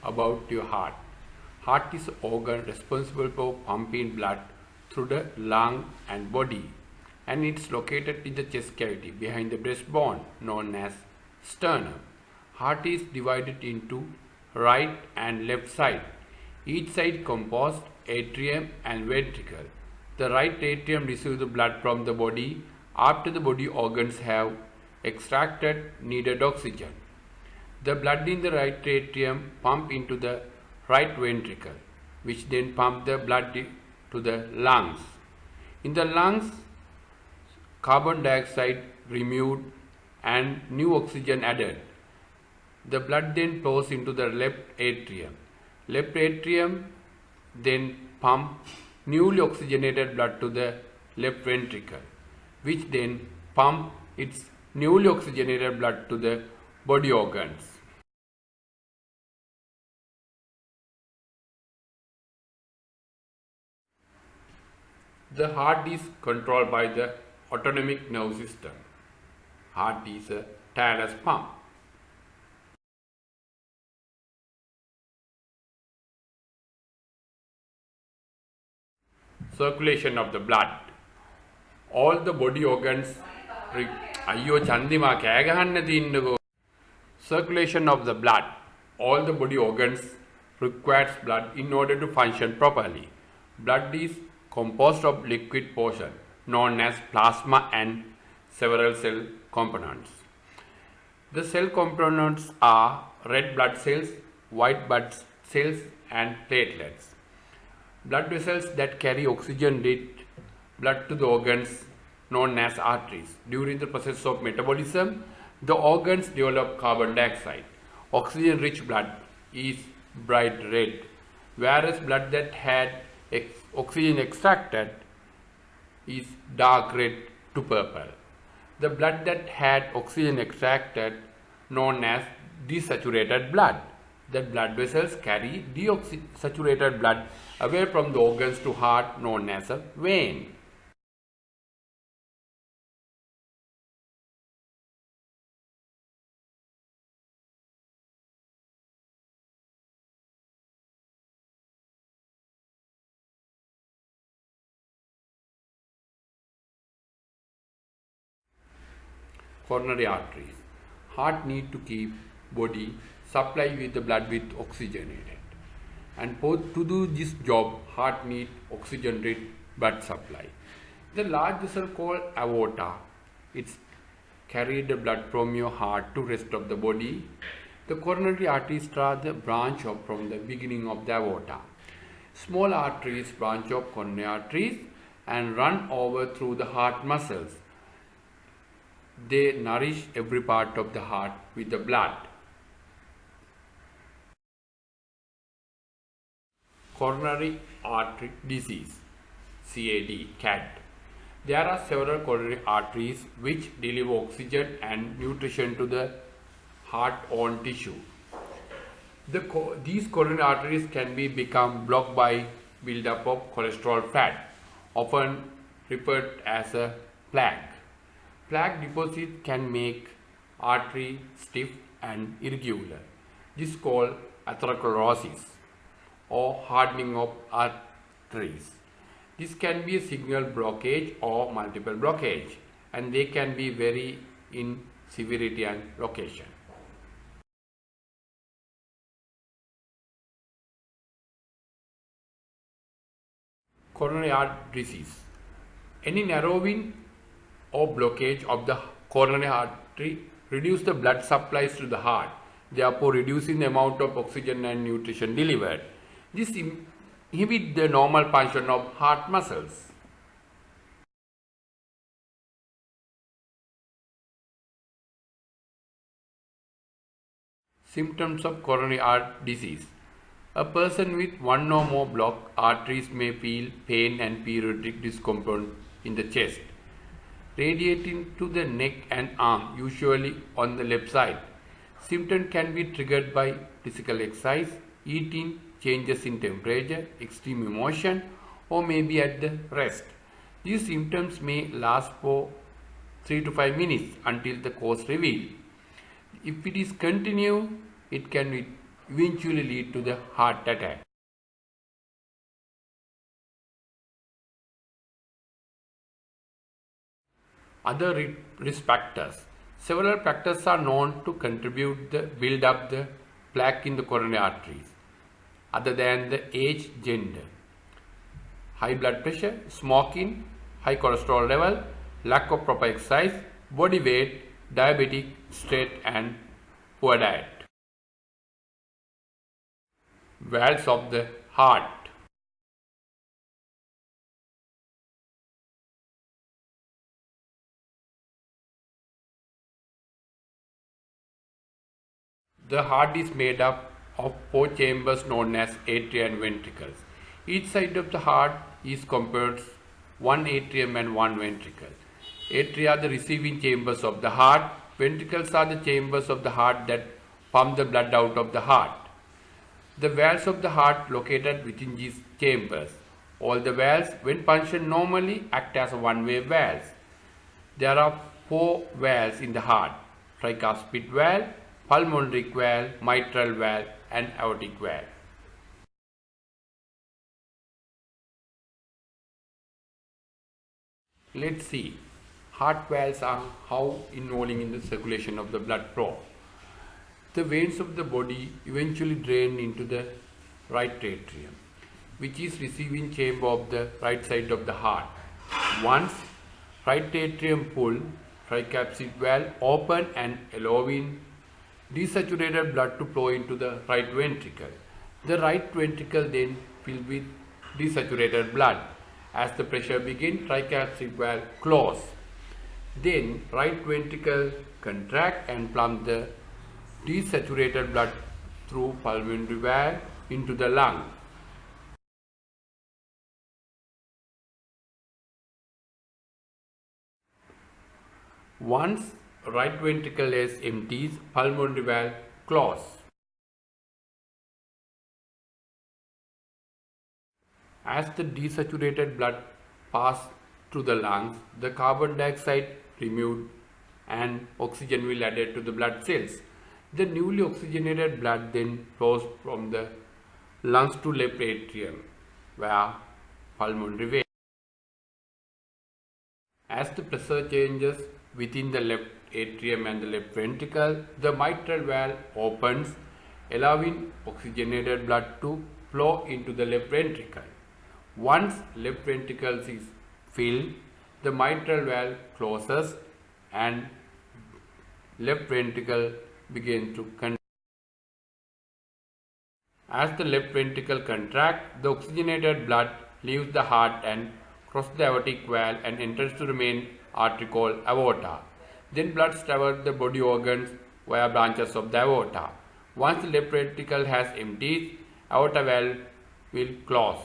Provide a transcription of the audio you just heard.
about your heart. Heart is an organ responsible for pumping blood through the lung and body, and it's located in the chest cavity behind the breastbone known as sternum. Heart is divided into right and left side. Each side composed atrium and ventricle. The right atrium receives the blood from the body after the body organs have extracted needed oxygen. The blood in the right atrium pump into the right ventricle, which then pump the blood to the lungs. In the lungs, carbon dioxide removed and new oxygen added. The blood then flows into the left atrium. Left atrium then pump newly oxygenated blood to the left ventricle, which then pump its newly oxygenated blood to the body organs. The heart is controlled by the autonomic nervous system. Heart is a tireless pump. Circulation of the blood. All the body organs. Circulation of the blood. All the body organs requires blood in order to function properly. Blood is composed of liquid portion known as plasma and several cell components. The cell components are red blood cells, white blood cells and platelets. Blood vessels that carry oxygen-rich blood to the organs known as arteries. During the process of metabolism, the organs develop carbon dioxide. Oxygen-rich blood is bright red, whereas blood that had oxygen extracted is dark red to purple. The blood that had oxygen extracted known as desaturated blood. That blood vessels carry desaturated blood away from the organs to heart known as a vein. Coronary arteries. Heart need to keep body supply with the blood with oxygen in it. And to do this job, heart need oxygen-rich blood supply. The large vessel called aorta, it's carry the blood from your heart to rest of the body. The coronary arteries start the branch off from the beginning of the aorta. Small arteries branch off coronary arteries and run over through the heart muscles. They nourish every part of the heart with the blood. Coronary artery disease, CAD. There are several coronary arteries which deliver oxygen and nutrition to the heart-own tissue. These coronary arteries can become blocked by buildup of cholesterol fat, often referred as a plaque. Plaque deposit can make artery stiff and irregular. This is called atherosclerosis or hardening of arteries. This can be a single blockage or multiple blockage, and they can be vary in severity and location. Coronary artery disease. Any narrowing or blockage of the coronary artery reduce the blood supplies to the heart, therefore reducing the amount of oxygen and nutrition delivered. This inhibits the normal function of heart muscles. Symptoms of coronary artery disease. A person with one or more blocked arteries may feel pain and periodic discomfort in the chest, radiating to the neck and arm, usually on the left side. Symptoms can be triggered by physical exercise, eating, changes in temperature, extreme emotion, or maybe at the rest. These symptoms may last for 3 to 5 minutes until the cause revealed. If it is continued, it can be eventually lead to the heart attack. Other risk factors. Several factors are known to contribute to build up the plaque in the coronary arteries, other than the age, gender. High blood pressure, smoking, high cholesterol level, lack of proper exercise, body weight, diabetic state, and poor diet. Valves of the heart. The heart is made up of four chambers known as atria and ventricles. Each side of the heart is composed one atrium and one ventricle. Atria are the receiving chambers of the heart. Ventricles are the chambers of the heart that pump the blood out of the heart. The valves of the heart located within these chambers. All the valves, when functioned normally, act as one-way valves. There are four valves in the heart: tricuspid valve, pulmonary valve, mitral valve, and aortic valve. Let's see. Heart valves are how involving in the circulation of the blood flow. The veins of the body eventually drain into the right atrium, which is receiving chamber of the right side of the heart. Once right atrium full, tricuspid valve open and allowing desaturated blood to flow into the right ventricle. The right ventricle then filled with desaturated blood. As the pressure begins, tricuspid valve close. Then right ventricle contract and pump the desaturated blood through pulmonary valve into the lung. Once right ventricle is empties, pulmonary valve close. As the desaturated blood passes through the lungs, the carbon dioxide removed and oxygen will added to the blood cells. The newly oxygenated blood then flows from the lungs to left atrium via pulmonary vein. As the pressure changes within the left atrium and the left ventricle, the mitral valve opens, allowing oxygenated blood to flow into the left ventricle. Once left ventricle is filled, the mitral valve closes and left ventricle begins to contract. As the left ventricle contracts, the oxygenated blood leaves the heart and crosses the aortic valve and enters to the main artery called aorta. Then blood travels the body organs via branches of the aorta. Once the left ventricle has emptied, aorta valve will close.